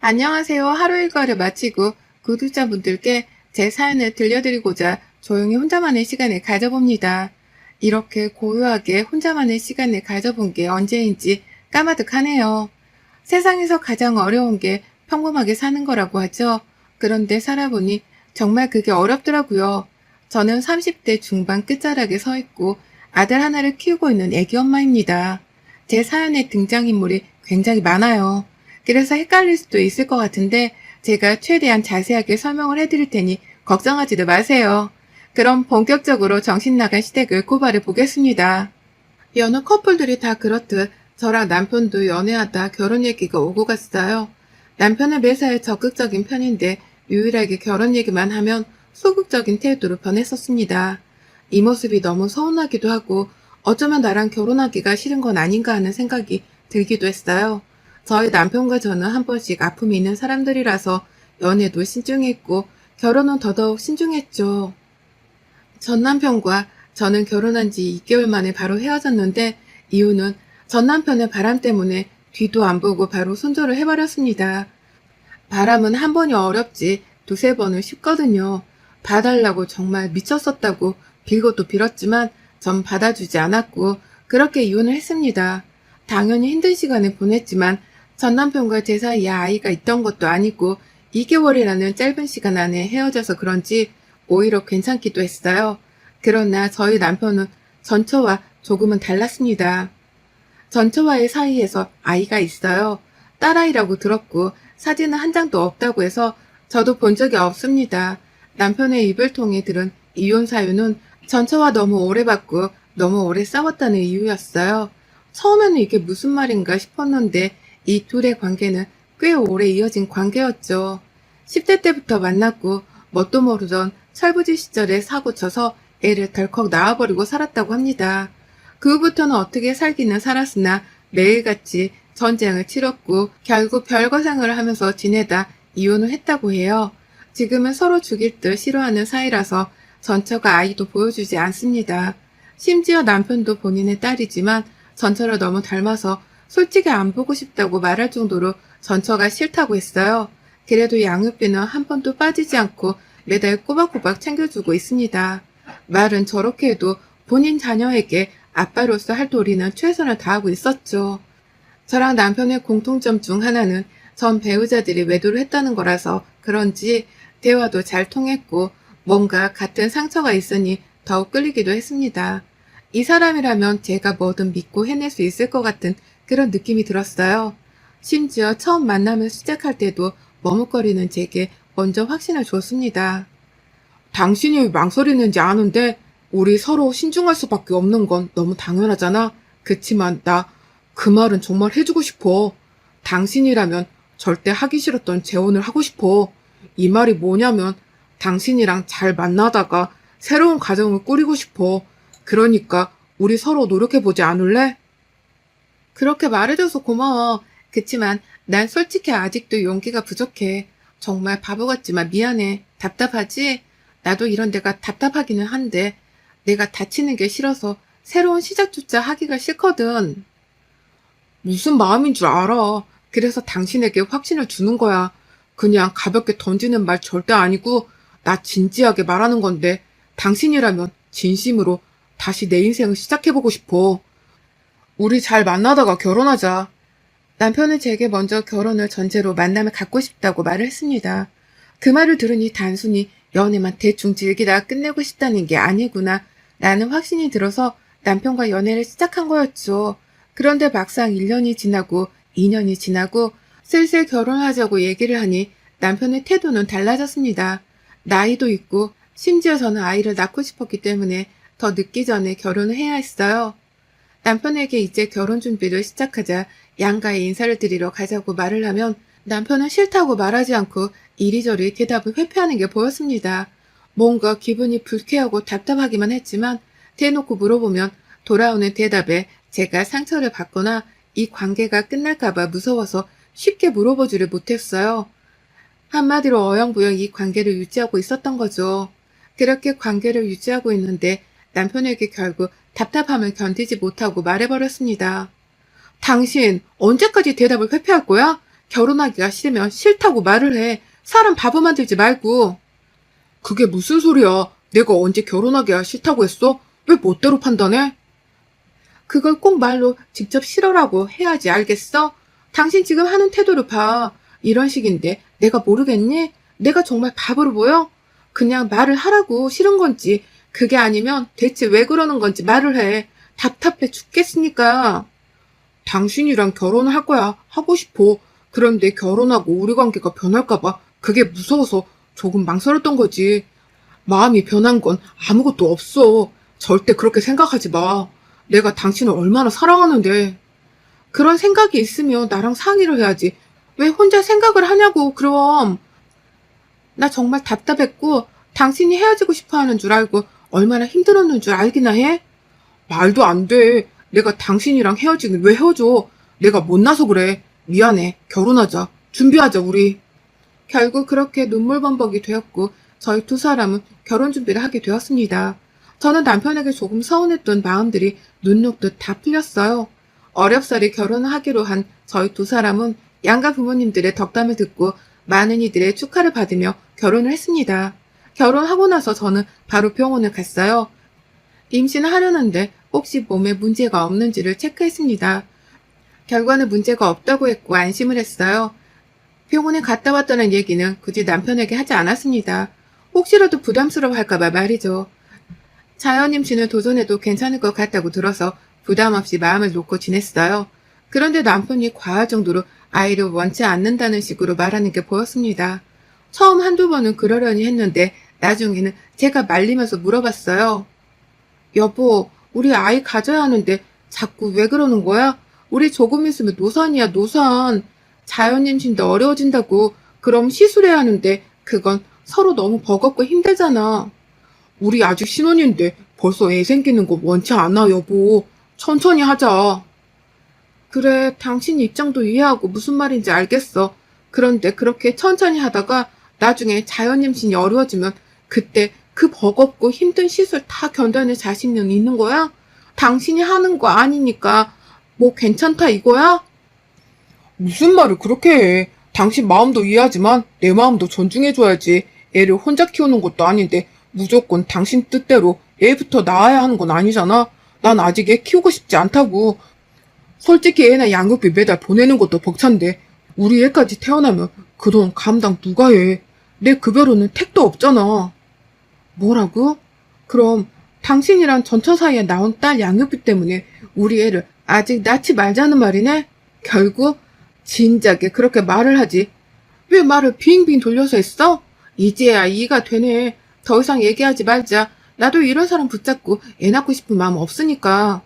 안녕하세요. 하루 일과를 마치고 구독자분들께 제 사연을 들려드리고자 조용히 혼자만의 시간을 가져봅니다. 이렇게 고요하게 혼자만의 시간을 가져본 게 언제인지 까마득하네요. 세상에서 가장 어려운 게 평범하게 사는 거라고 하죠. 그런데 살아보니 정말 그게 어렵더라고요. 저는 30대 중반 끝자락에 서 있고 아들 하나를 키우고 있는 애기 엄마입니다. 제 사연의 등장인물이 굉장히 많아요. 그래서 헷갈릴 수도 있을 것 같은데 제가 최대한 자세하게 설명을 해드릴 테니 걱정하지도 마세요. 그럼 본격적으로 정신나간 시댁을 고발해 보겠습니다. 여느 커플들이 다 그렇듯 저랑 남편도 연애하다 결혼 얘기가 오고 갔어요. 남편은 매사에 적극적인 편인데 유일하게 결혼 얘기만 하면 소극적인 태도로 변했었습니다. 이 모습이 너무 서운하기도 하고 어쩌면 나랑 결혼하기가 싫은 건 아닌가 하는 생각이 들기도 했어요. 저희 남편과 저는 한 번씩 아픔이 있는 사람들이라서 연애도 신중했고 결혼은 더더욱 신중했죠. 전 남편과 저는 결혼한 지 2개월 만에 바로 헤어졌는데 이유는 전 남편의 바람 때문에 뒤도 안 보고 바로 손절을 해버렸습니다. 바람은 한 번이 어렵지 두세 번은 쉽거든요. 봐달라고 정말 미쳤었다고 빌고도 빌었지만 전 받아주지 않았고 그렇게 이혼을 했습니다. 당연히 힘든 시간을 보냈지만 전 남편과 제 사이에 아이가 있던 것도 아니고 2개월이라는 짧은 시간 안에 헤어져서 그런지 오히려 괜찮기도 했어요. 그러나 저희 남편은 전처와 조금은 달랐습니다. 전처와의 사이에서 아이가 있어요. 딸아이라고 들었고 사진은 한 장도 없다고 해서 저도 본 적이 없습니다. 남편의 입을 통해 들은 이혼 사유는 전처와 너무 오래 봤고 너무 오래 싸웠다는 이유였어요. 처음에는 이게 무슨 말인가 싶었는데 이 둘의 관계는 꽤 오래 이어진 관계였죠. 10대 때부터 만났고 뭣도 모르던 철부지 시절에 사고 쳐서 애를 덜컥 낳아버리고 살았다고 합니다. 그 후부터는 어떻게 살기는 살았으나 매일같이 전쟁을 치렀고 결국 별거 생활을 하면서 지내다 이혼을 했다고 해요. 지금은 서로 죽일 듯 싫어하는 사이라서 전처가 아이도 보여주지 않습니다. 심지어 남편도 본인의 딸이지만 전처를 너무 닮아서 솔직히 안 보고 싶다고 말할 정도로 전처가 싫다고 했어요. 그래도 양육비는 한 번도 빠지지 않고 매달 꼬박꼬박 챙겨주고 있습니다. 말은 저렇게 해도 본인 자녀에게 아빠로서 할 도리는 최선을 다하고 있었죠. 저랑 남편의 공통점 중 하나는 전 배우자들이 외도를 했다는 거라서 그런지 대화도 잘 통했고 뭔가 같은 상처가 있으니 더욱 끌리기도 했습니다. 이 사람이라면 제가 뭐든 믿고 해낼 수 있을 것 같은 그런 느낌이 들었어요. 심지어 처음 만남을 시작할 때도 머뭇거리는 제게 먼저 확신을 줬습니다. 당신이 망설이는지 아는데 우리 서로 신중할 수밖에 없는 건 너무 당연하잖아. 그치만 나 그 말은 정말 해주고 싶어. 당신이라면 절대 하기 싫었던 재혼을 하고 싶어. 이 말이 뭐냐면 당신이랑 잘 만나다가 새로운 가정을 꾸리고 싶어. 그러니까 우리 서로 노력해보지 않을래? 그렇게 말해줘서 고마워. 그치만 난 솔직히 아직도 용기가 부족해. 정말 바보 같지만 미안해. 답답하지? 나도 이런 데가 답답하기는 한데 내가 다치는 게 싫어서 새로운 시작조차 하기가 싫거든. 무슨 마음인 줄 알아. 그래서 당신에게 확신을 주는 거야. 그냥 가볍게 던지는 말 절대 아니고 나 진지하게 말하는 건데 당신이라면 진심으로 다시 내 인생을 시작해보고 싶어. 우리 잘 만나다가 결혼하자. 남편은 제게 먼저 결혼을 전제로 만남을 갖고 싶다고 말을 했습니다. 그 말을 들으니 단순히 연애만 대충 즐기다 끝내고 싶다는 게 아니구나 라는 확신이 들어서 남편과 연애를 시작한 거였죠. 그런데 막상 1년이 지나고 2년이 지나고 슬슬 결혼하자고 얘기를 하니 남편의 태도는 달라졌습니다. 나이도 있고 심지어 저는 아이를 낳고 싶었기 때문에 더 늦기 전에 결혼을 해야 했어요. 남편에게 이제 결혼 준비를 시작하자 양가에 인사를 드리러 가자고 말을 하면 남편은 싫다고 말하지 않고 이리저리 대답을 회피하는 게 보였습니다. 뭔가 기분이 불쾌하고 답답하기만 했지만 대놓고 물어보면 돌아오는 대답에 제가 상처를 받거나 이 관계가 끝날까봐 무서워서 쉽게 물어보지를 못했어요. 한마디로 어영부영 이 관계를 유지하고 있었던 거죠. 그렇게 관계를 유지하고 있는데 남편에게 결국 답답함을 견디지 못하고 말해버렸습니다. 당신 언제까지 대답을 회피할 거야? 결혼하기가 싫으면 싫다고 말을 해. 사람 바보 만들지 말고. 그게 무슨 소리야? 내가 언제 결혼하기가 싫다고 했어? 왜 멋대로 판단해? 그걸 꼭 말로 직접 싫어라고 해야지 알겠어? 당신 지금 하는 태도를 봐. 이런 식인데 내가 모르겠니? 내가 정말 바보로 보여? 그냥 말을 하라고 싫은 건지 그게 아니면 대체 왜 그러는 건지 말을 해. 답답해 죽겠으니까. 당신이랑 결혼을 할 거야. 하고 싶어. 그런데 결혼하고 우리 관계가 변할까봐 그게 무서워서 조금 망설였던 거지. 마음이 변한 건 아무것도 없어. 절대 그렇게 생각하지 마. 내가 당신을 얼마나 사랑하는데. 그런 생각이 있으면 나랑 상의를 해야지. 왜 혼자 생각을 하냐고, 그럼. 나 정말 답답했고, 당신이 헤어지고 싶어 하는 줄 알고, 얼마나 힘들었는 줄 알기나 해? 말도 안 돼. 내가 당신이랑 헤어지긴 왜 헤어져? 내가 못나서 그래. 미안해. 결혼하자. 준비하자, 우리. 결국 그렇게 눈물범벅이 되었고, 저희 두 사람은 결혼 준비를 하게 되었습니다. 저는 남편에게 조금 서운했던 마음들이 눈 녹듯 다 풀렸어요. 어렵사리 결혼을 하기로 한 저희 두 사람은 양가 부모님들의 덕담을 듣고 많은 이들의 축하를 받으며 결혼을 했습니다. 결혼하고 나서 저는 바로 병원을 갔어요. 임신을 하려는데 혹시 몸에 문제가 없는지를 체크했습니다. 결과는 문제가 없다고 했고 안심을 했어요. 병원에 갔다 왔다는 얘기는 굳이 남편에게 하지 않았습니다. 혹시라도 부담스러워할까봐 말이죠. 자연 임신을 도전해도 괜찮을 것 같다고 들어서 부담 없이 마음을 놓고 지냈어요. 그런데 남편이 과할 정도로 아이를 원치 않는다는 식으로 말하는 게 보였습니다. 처음 한두 번은 그러려니 했는데 나중에는 제가 말리면서 물어봤어요. 여보, 우리 아이 가져야 하는데 자꾸 왜 그러는 거야? 우리 조금 있으면 노산이야, 노산. 자연 임신도 어려워진다고. 그럼 시술해야 하는데 그건 서로 너무 버겁고 힘들잖아. 우리 아직 신혼인데 벌써 애 생기는 거 원치 않아, 여보. 천천히 하자. 그래, 당신 입장도 이해하고 무슨 말인지 알겠어. 그런데 그렇게 천천히 하다가 나중에 자연 임신이 어려워지면 그때 그 버겁고 힘든 시술 다 견뎌낼 자신은 있는 거야? 당신이 하는 거 아니니까 뭐 괜찮다 이거야? 무슨 말을 그렇게 해. 당신 마음도 이해하지만 내 마음도 존중해줘야지. 애를 혼자 키우는 것도 아닌데 무조건 당신 뜻대로 애부터 낳아야 하는 건 아니잖아. 난 아직 애 키우고 싶지 않다고. 솔직히 애나 양육비 매달 보내는 것도 벅찬데 우리 애까지 태어나면 그 돈 감당 누가 해. 내 급여로는 택도 없잖아. 뭐라고? 그럼 당신이랑 전처 사이에 나온 딸 양육비 때문에 우리 애를 아직 낳지 말자는 말이네? 결국 진작에 그렇게 말을 하지. 왜 말을 빙빙 돌려서 했어? 이제야 이해가 되네. 더 이상 얘기하지 말자. 나도 이런 사람 붙잡고 애 낳고 싶은 마음 없으니까.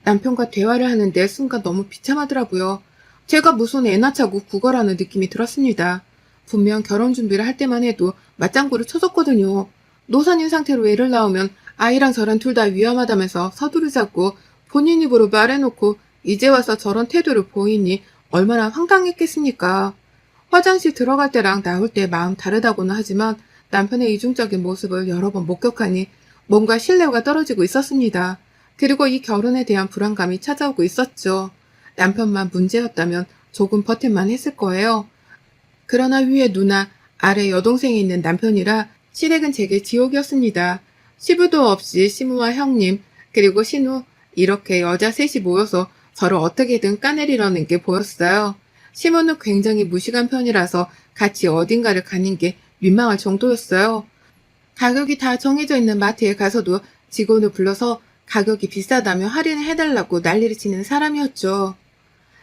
남편과 대화를 하는데 순간 너무 비참하더라고요. 제가 무슨 애 낳자고 구걸하는 느낌이 들었습니다. 분명 결혼 준비를 할 때만 해도 맞장구를 쳐줬거든요. 노산인 상태로 애를 낳으면 아이랑 저랑 둘 다 위험하다면서 서두르자고 본인 입으로 말해놓고 이제 와서 저런 태도를 보이니 얼마나 황당했겠습니까. 화장실 들어갈 때랑 나올 때 마음 다르다고는 하지만 남편의 이중적인 모습을 여러 번 목격하니 뭔가 신뢰가 떨어지고 있었습니다. 그리고 이 결혼에 대한 불안감이 찾아오고 있었죠. 남편만 문제였다면 조금 버틸만 했을 거예요. 그러나 위에 누나, 아래 여동생이 있는 남편이라 시댁은 제게 지옥이었습니다. 시부도 없이 시무와 형님, 그리고 신우, 이렇게 여자 셋이 모여서 저를 어떻게든 까내리려는 게 보였어요. 시무는 굉장히 무식한 편이라서 같이 어딘가를 가는 게 민망할 정도였어요. 가격이 다 정해져 있는 마트에 가서도 직원을 불러서 가격이 비싸다며 할인을 해달라고 난리를 치는 사람이었죠.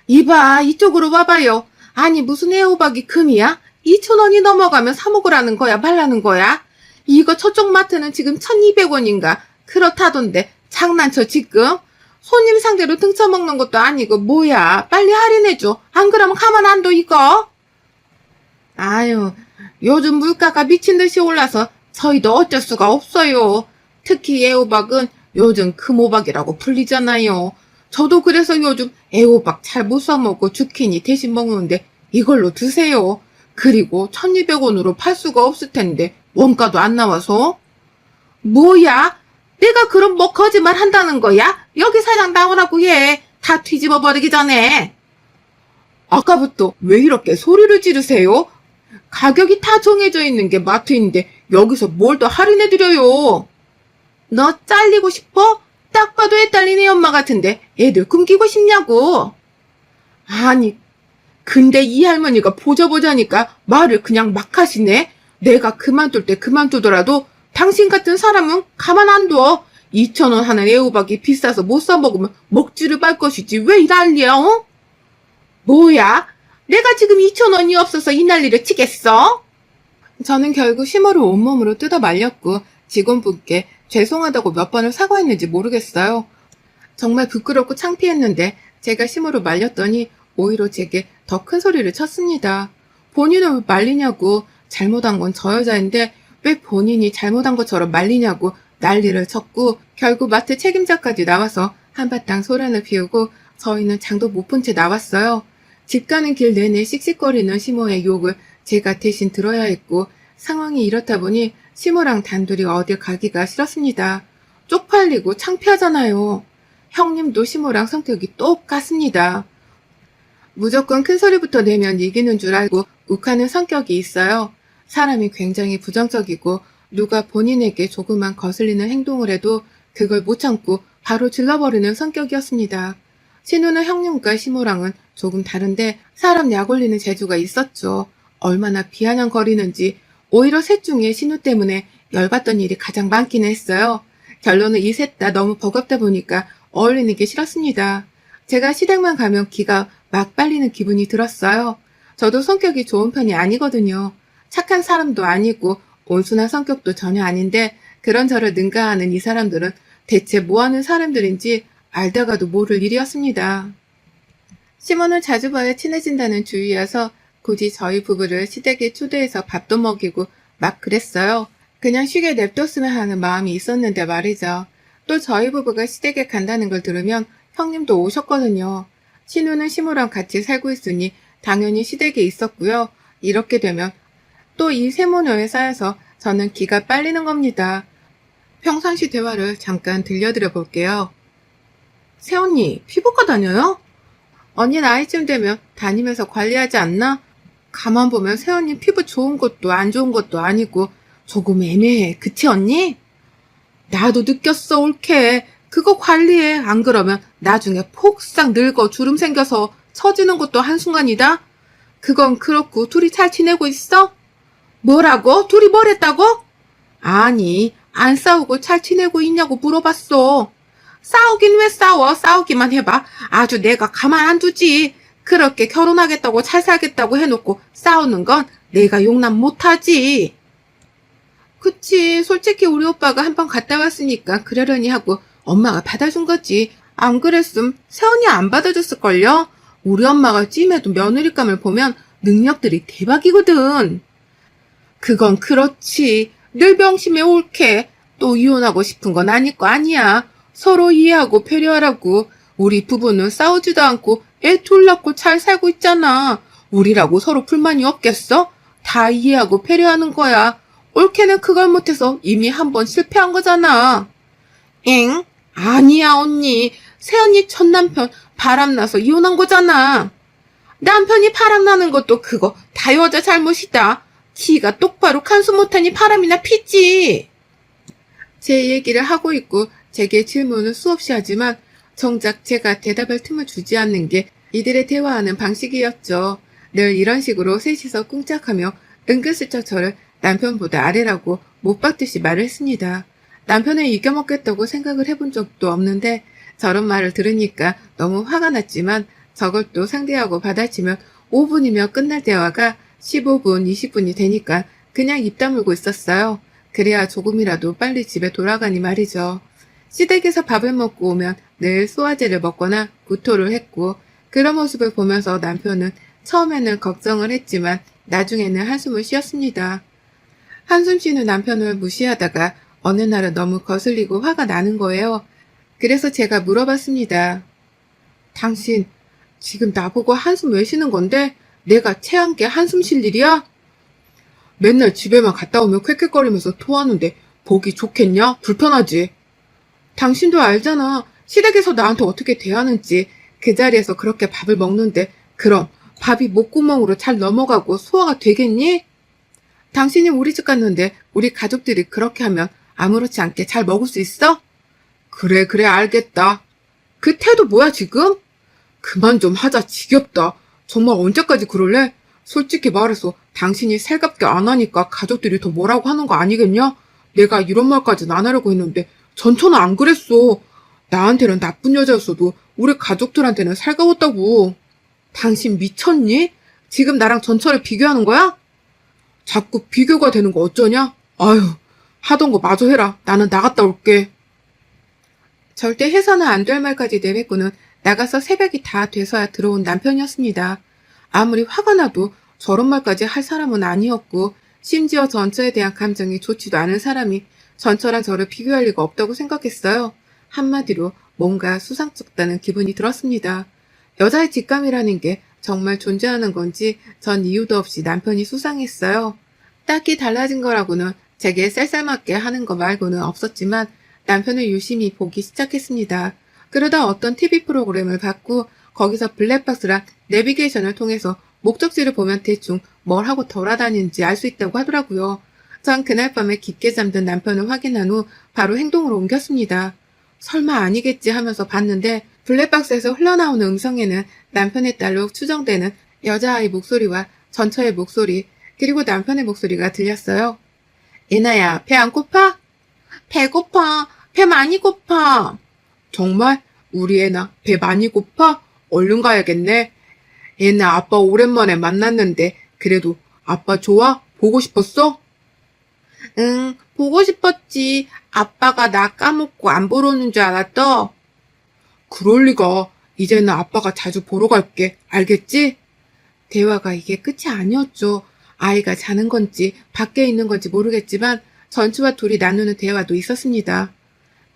이봐, 이쪽으로 와봐요. 아니, 무슨 애호박이 금이야? 2,000원이 넘어가면 사 먹으라는 거야, 말라는 거야? 이거 저쪽 마트는 지금 1,200원인가? 그렇다던데, 장난쳐, 지금? 손님 상대로 등쳐먹는 것도 아니고, 뭐야. 빨리 할인해줘. 안 그러면 가만 안 둬, 이거? 아유, 요즘 물가가 미친 듯이 올라서 저희도 어쩔 수가 없어요. 특히 애호박은 요즘 금호박이라고 불리잖아요. 저도 그래서 요즘 애호박 잘 못 사먹고 주키니 대신 먹는데 이걸로 드세요. 그리고 1,200원으로 팔 수가 없을 텐데 원가도 안 나와서. 뭐야? 내가 그럼 뭐 거짓말 한다는 거야? 여기 사장 나오라고 해. 다 뒤집어 버리기 전에. 아까부터 왜 이렇게 소리를 지르세요? 가격이 다 정해져 있는 게 마트인데 여기서 뭘 더 할인해드려요? 너 잘리고 싶어? 딱 봐도 애 딸린 애 엄마 같은데 애들 굶기고 싶냐고. 아니, 근데 이 할머니가 보자보자니까 말을 그냥 막 하시네. 내가 그만둘 때 그만두더라도 당신 같은 사람은 가만 안 둬. 2,000원 하는 애호박이 비싸서 못 사 먹으면 먹지를 말 것이지 왜 이 난리야, 어? 뭐야? 내가 지금 2,000원이 없어서 이 난리를 치겠어? 저는 결국 심호를 온몸으로 뜯어 말렸고 직원분께 죄송하다고 몇 번을 사과했는지 모르겠어요. 정말 부끄럽고 창피했는데 제가 심호를 말렸더니 오히려 제게 더 큰 소리를 쳤습니다. 본인은 왜 말리냐고, 잘못한 건 저 여자인데 왜 본인이 잘못한 것처럼 말리냐고 난리를 쳤고 결국 마트 책임자까지 나와서 한바탕 소란을 피우고 저희는 장도 못 본 채 나왔어요. 집 가는 길 내내 씩씩거리는 심호의 욕을 제가 대신 들어야 했고 상황이 이렇다 보니 심호랑 단둘이 어딜 가기가 싫었습니다. 쪽팔리고 창피하잖아요. 형님도 심호랑 성격이 똑같습니다. 무조건 큰 소리부터 내면 이기는 줄 알고 욱하는 성격이 있어요. 사람이 굉장히 부정적이고 누가 본인에게 조금만 거슬리는 행동을 해도 그걸 못 참고 바로 질러버리는 성격이었습니다. 신우는 형님과 심호랑은 조금 다른데 사람 약 올리는 재주가 있었죠. 얼마나 비아냥거리는지 오히려 셋 중에 신우 때문에 열받던 일이 가장 많기는 했어요. 결론은 이 셋 다 너무 버겁다 보니까 어울리는 게 싫었습니다. 제가 시댁만 가면 기가 막 빨리는 기분이 들었어요. 저도 성격이 좋은 편이 아니거든요. 착한 사람도 아니고 온순한 성격도 전혀 아닌데 그런 저를 능가하는 이 사람들은 대체 뭐하는 사람들인지 알다가도 모를 일이었습니다. 시몬을 자주 봐야 친해진다는 주의여서 굳이 저희 부부를 시댁에 초대해서 밥도 먹이고 막 그랬어요. 그냥 쉬게 냅뒀으면 하는 마음이 있었는데 말이죠. 또 저희 부부가 시댁에 간다는 걸 들으면 형님도 오셨거든요. 신우는 시모랑 같이 살고 있으니 당연히 시댁에 있었고요. 이렇게 되면 또 이 세모녀에 쌓여서 저는 기가 빨리는 겁니다. 평상시 대화를 잠깐 들려드려 볼게요. 새언니, 피부과 다녀요? 언니 나이쯤 되면 다니면서 관리하지 않나? 가만 보면 새언니 피부 좋은 것도 안 좋은 것도 아니고 조금 애매해. 그치 언니? 나도 느꼈어 옳게. 그거 관리해. 안 그러면 나중에 폭삭 늙어 주름 생겨서 처지는 것도 한순간이다. 그건 그렇고 둘이 잘 지내고 있어? 뭐라고? 둘이 뭘 했다고? 아니, 안 싸우고 잘 지내고 있냐고 물어봤어. 싸우긴 왜 싸워? 싸우기만 해봐. 아주 내가 가만 안 두지. 그렇게 결혼하겠다고 잘 살겠다고 해놓고 싸우는 건 내가 용납 못하지. 그치, 솔직히 우리 오빠가 한 번 갔다 왔으니까 그러려니 하고 엄마가 받아준 거지. 안 그랬음 세언니 안 받아줬을걸요? 우리 엄마가 찜해도 며느리감을 보면 능력들이 대박이거든. 그건 그렇지. 늘 병심에 옳게. 또 이혼하고 싶은 건 아닐 거 아니야. 서로 이해하고 배려하라고. 우리 부부는 싸우지도 않고 애 둘 낳고 잘 살고 있잖아. 우리라고 서로 불만이 없겠어? 다 이해하고 배려하는 거야. 옳게는 그걸 못해서 이미 한 번 실패한 거잖아. 엥? 아니야 언니. 새언니 첫 남편 바람나서 이혼한 거잖아. 남편이 바람나는 것도 그거 다 여자 잘못이다. 지가 똑바로 간수 못하니 바람이나 피지. 제 얘기를 하고 있고 제게 질문을 수없이 하지만 정작 제가 대답할 틈을 주지 않는 게 이들의 대화하는 방식이었죠. 늘 이런 식으로 셋이서 꿍짝하며 은근슬쩍 저를 남편보다 아래라고 못 박듯이 말을 했습니다. 남편을 이겨먹겠다고 생각을 해본 적도 없는데 저런 말을 들으니까 너무 화가 났지만 저걸 또 상대하고 받아치면 5분이면 끝날 대화가 15분, 20분이 되니까 그냥 입 다물고 있었어요. 그래야 조금이라도 빨리 집에 돌아가니 말이죠. 시댁에서 밥을 먹고 오면 늘 소화제를 먹거나 구토를 했고 그런 모습을 보면서 남편은 처음에는 걱정을 했지만 나중에는 한숨을 쉬었습니다. 한숨 쉬는 남편을 무시하다가 어느 날은 너무 거슬리고 화가 나는 거예요. 그래서 제가 물어봤습니다. 당신 지금 나보고 한숨 왜 쉬는 건데 내가 체한 게 한숨 쉴 일이야? 맨날 집에만 갔다 오면 쾌쾌거리면서 토하는데 보기 좋겠냐? 불편하지? 당신도 알잖아. 시댁에서 나한테 어떻게 대하는지. 그 자리에서 그렇게 밥을 먹는데 그럼 밥이 목구멍으로 잘 넘어가고 소화가 되겠니? 당신이 우리 집 갔는데 우리 가족들이 그렇게 하면 아무렇지 않게 잘 먹을 수 있어? 그래, 그래, 알겠다. 그 태도 뭐야, 지금? 그만 좀 하자, 지겹다. 정말 언제까지 그럴래? 솔직히 말해서 당신이 살갑게 안 하니까 가족들이 더 뭐라고 하는 거 아니겠냐? 내가 이런 말까지는 안 하려고 했는데 전처는 안 그랬어. 나한테는 나쁜 여자였어도 우리 가족들한테는 살가웠다고. 당신 미쳤니? 지금 나랑 전처를 비교하는 거야? 자꾸 비교가 되는 거 어쩌냐? 아유, 하던 거 마저 해라. 나는 나갔다 올게. 절대 해서는 안 될 말까지 내뱉고는 나가서 새벽이 다 돼서야 들어온 남편이었습니다. 아무리 화가 나도 저런 말까지 할 사람은 아니었고 심지어 전처에 대한 감정이 좋지도 않은 사람이 전처랑 저를 비교할 리가 없다고 생각했어요. 한마디로 뭔가 수상쩍다는 기분이 들었습니다. 여자의 직감이라는 게 정말 존재하는 건지 전 이유도 없이 남편이 수상했어요. 딱히 달라진 거라고는 제게 쌀쌀맞게 하는 거 말고는 없었지만 남편을 유심히 보기 시작했습니다. 그러다 어떤 TV 프로그램을 봤고 거기서 블랙박스랑 내비게이션을 통해서 목적지를 보면 대충 뭘 하고 돌아다니는지 알 수 있다고 하더라고요. 전 그날 밤에 깊게 잠든 남편을 확인한 후 바로 행동으로 옮겼습니다. 설마 아니겠지 하면서 봤는데 블랙박스에서 흘러나오는 음성에는 남편의 딸로 추정되는 여자아이 목소리와 전처의 목소리 그리고 남편의 목소리가 들렸어요. 예나야, 배 안 고파? 배고파. 배 많이 고파. 정말? 우리 애나 배 많이 고파? 얼른 가야겠네. 애나 아빠 오랜만에 만났는데 그래도 아빠 좋아? 보고 싶었어? 응, 보고 싶었지. 아빠가 나 까먹고 안 보러 오는 줄 알았어. 그럴 리가. 이제는 아빠가 자주 보러 갈게. 알겠지? 대화가 이게 끝이 아니었죠. 아이가 자는 건지 밖에 있는 건지 모르겠지만 전추와 둘이 나누는 대화도 있었습니다.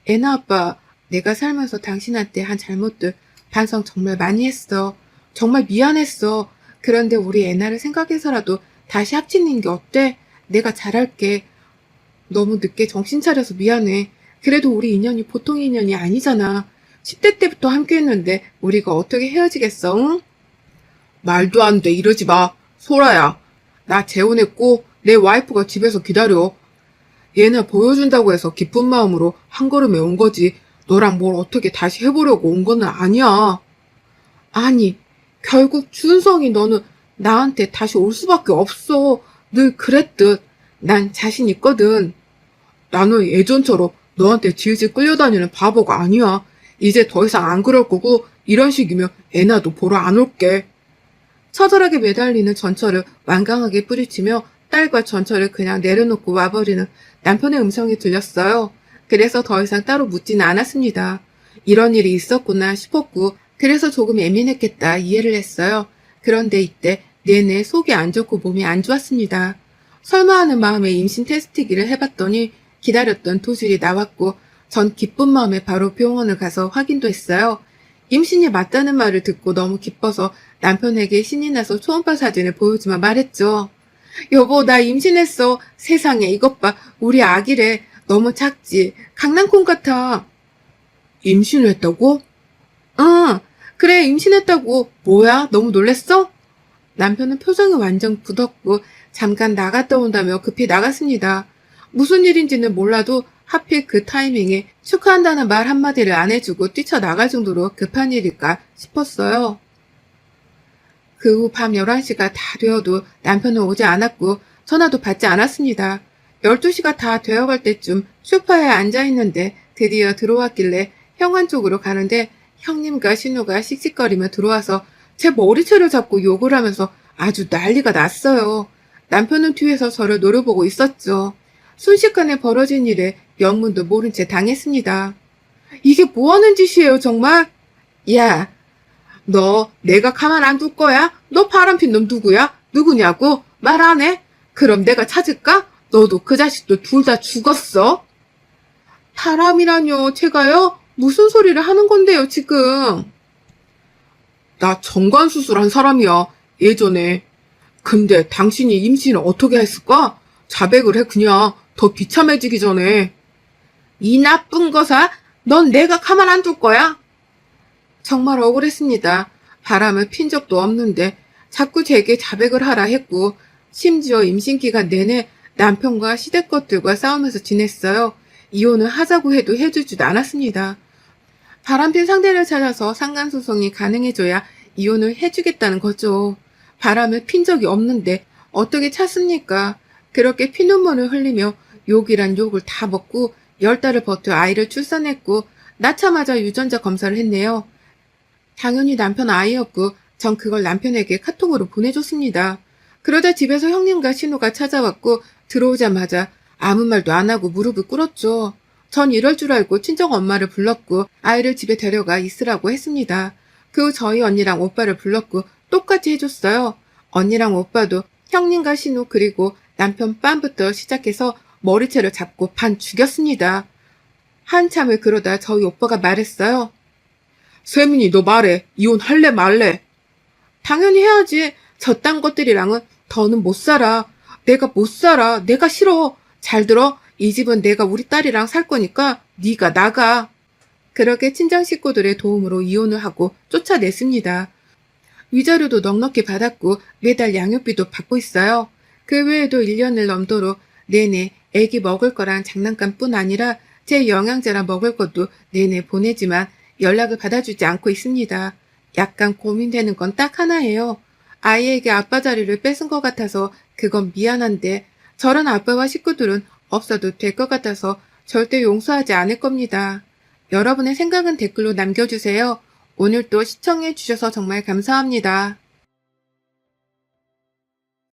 애나 아빠, 내가 살면서 당신한테 한 잘못들 반성 정말 많이 했어. 정말 미안했어. 그런데 우리 애나를 생각해서라도 다시 합치는 게 어때? 내가 잘할게. 너무 늦게 정신 차려서 미안해. 그래도 우리 인연이 보통 인연이 아니잖아. 10대 때부터 함께 했는데 우리가 어떻게 헤어지겠어, 응? 말도 안 돼, 이러지 마. 소라야, 나 재혼했고 내 와이프가 집에서 기다려. 얘네 보여준다고 해서 기쁜 마음으로 한 걸음에 온 거지. 너랑 뭘 어떻게 다시 해보려고 온 거는 아니야. 아니, 결국 준성이 너는 나한테 다시 올 수밖에 없어. 늘 그랬듯. 난 자신 있거든. 나는 예전처럼 너한테 질질 끌려다니는 바보가 아니야. 이제 더 이상 안 그럴 거고 이런 식이면 애나도 보러 안 올게. 처절하게 매달리는 전처를 완강하게 뿌리치며 딸과 전처를 그냥 내려놓고 와버리는 남편의 음성이 들렸어요. 그래서 더 이상 따로 묻지는 않았습니다. 이런 일이 있었구나 싶었고 그래서 조금 예민했겠다 이해를 했어요. 그런데 이때 내내 속이 안 좋고 몸이 안 좋았습니다. 설마 하는 마음에 임신 테스트기를 해봤더니 기다렸던 토실이 나왔고 전 기쁜 마음에 바로 병원을 가서 확인도 했어요. 임신이 맞다는 말을 듣고 너무 기뻐서 남편에게 신이 나서 초음파 사진을 보여주며 말했죠. 여보, 나 임신했어. 세상에 이것 봐. 우리 아기래. 너무 작지. 강낭콩 같아. 임신했다고? 응. 그래, 임신했다고. 뭐야? 너무 놀랬어? 남편은 표정이 완전 굳었고 잠깐 나갔다 온다며 급히 나갔습니다. 무슨 일인지는 몰라도 하필 그 타이밍에 축하한다는 말 한마디를 안 해주고 뛰쳐나갈 정도로 급한 일일까 싶었어요. 그 후 밤 11시가 다 되어도 남편은 오지 않았고 전화도 받지 않았습니다. 12시가 다 되어갈 때쯤 소파에 앉아있는데 드디어 들어왔길래 현관 쪽으로 가는데 형님과 신우가 씩씩거리며 들어와서 제 머리채를 잡고 욕을 하면서 아주 난리가 났어요. 남편은 뒤에서 저를 노려보고 있었죠. 순식간에 벌어진 일에 영문도 모른 채 당했습니다. 이게 뭐하는 짓이에요 정말? 야, 너 내가 가만 안 둘 거야? 너 바람핀 놈 누구야? 누구냐고? 말 안 해? 그럼 내가 찾을까? 너도 그 자식도 둘 다 죽었어? 바람이라뇨 제가요? 무슨 소리를 하는 건데요 지금? 나 정관수술한 사람이야 예전에. 근데 당신이 임신을 어떻게 했을까? 자백을 해 그냥 더 비참해지기 전에. 이 나쁜 거사, 넌 내가 가만 안 둘 거야? 정말 억울했습니다. 바람을 핀 적도 없는데 자꾸 제게 자백을 하라 했고 심지어 임신 기간 내내 남편과 시댁 것들과 싸우면서 지냈어요. 이혼을 하자고 해도 해주지도 않았습니다. 바람핀 상대를 찾아서 상간소송이 가능해져야 이혼을 해주겠다는 거죠. 바람을 핀 적이 없는데 어떻게 찾습니까? 그렇게 피눈물을 흘리며 욕이란 욕을 다 먹고 10달을 버텨 아이를 출산했고 낳자마자 유전자 검사를 했네요. 당연히 남편 아이였고 전 그걸 남편에게 카톡으로 보내줬습니다. 그러자 집에서 형님과 신우가 찾아왔고 들어오자마자 아무 말도 안 하고 무릎을 꿇었죠. 전 이럴 줄 알고 친정 엄마를 불렀고 아이를 집에 데려가 있으라고 했습니다. 그 후 저희 언니랑 오빠를 불렀고 똑같이 해줬어요. 언니랑 오빠도 형님과 신우 그리고 남편 빰부터 시작해서 머리채를 잡고 반 죽였습니다. 한참을 그러다 저희 오빠가 말했어요. 세민이 너 말해. 이혼할래 말래? 당연히 해야지. 저딴 것들이랑은 더는 못 살아. 내가 못 살아. 내가 싫어. 잘 들어. 이 집은 내가 우리 딸이랑 살 거니까 네가 나가. 그렇게 친정 식구들의 도움으로 이혼을 하고 쫓아냈습니다. 위자료도 넉넉히 받았고 매달 양육비도 받고 있어요. 그 외에도 1년을 넘도록 내내 애기 먹을 거랑 장난감뿐 아니라 제 영양제랑 먹을 것도 내내 보내지만 연락을 받아주지 않고 있습니다. 약간 고민되는 건 딱 하나예요. 아이에게 아빠 자리를 뺏은 것 같아서 그건 미안한데 저런 아빠와 식구들은 없어도 될 것 같아서 절대 용서하지 않을 겁니다. 여러분의 생각은 댓글로 남겨주세요. 오늘도 시청해주셔서 정말 감사합니다.